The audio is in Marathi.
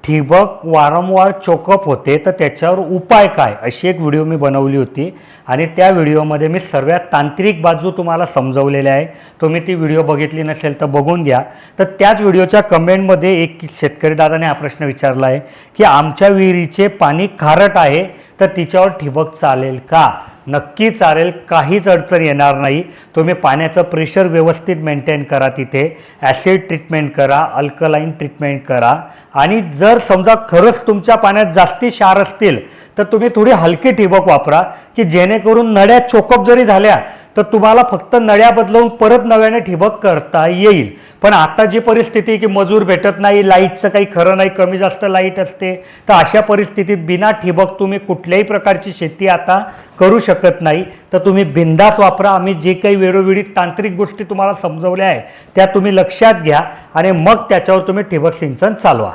ठिबक वारंवार चोकअप होते तर त्याच्यावर उपाय काय अशी एक व्हिडिओ मी बनवली होती आणि त्या व्हिडिओमध्ये मी सर्वात तांत्रिक बाजू तुम्हाला समजवलेल्या आहे. तुम्ही ती व्हिडिओ बघितली नसेल तर बघून घ्या. तर त्याच व्हिडिओच्या कमेंटमध्ये एक शेतकरी दादाने हा प्रश्न विचारला आहे की आमच्या विहिरीचे पाणी खारट आहे तर तिच्यावर ठिबक चालेल का? नक्की चालेल, काहीच अडचण येणार नाही. तुम्ही पाण्याचं प्रेशर व्यवस्थित मेंटेन करा, तिथे ॲसिड ट्रीटमेंट करा, अल्कलाईन ट्रीटमेंट करा आणि जर समजा खरंच तुमच्या पाण्यात जास्ती क्षार असतील तर तुम्ही थोडी हलकी ठिबक वापरा की जेणेकरून नळ्या चोकअप जरी झाल्या तर तुम्हाला फक्त नळ्या बदलवून परत नव्याने ठिबक करता येईल. पण आता जी परिस्थिती की मजूर भेटत नाही, लाईटचं काही खरं नाही, कमी जास्त लाईट असते, तर अशा परिस्थितीत बिना ठिबक तुम्ही कुठल्याही प्रकारची शेती आता करू शकत नाही. तर तुम्ही बिंदास वापरा. आम्ही जे काही वेळोवेळी तांत्रिक गोष्टी तुम्हाला समजवल्या आहे त्या तुम्ही लक्षात घ्या आणि मग त्याच्यावर तुम्ही ठिबक सिंचन चालवा.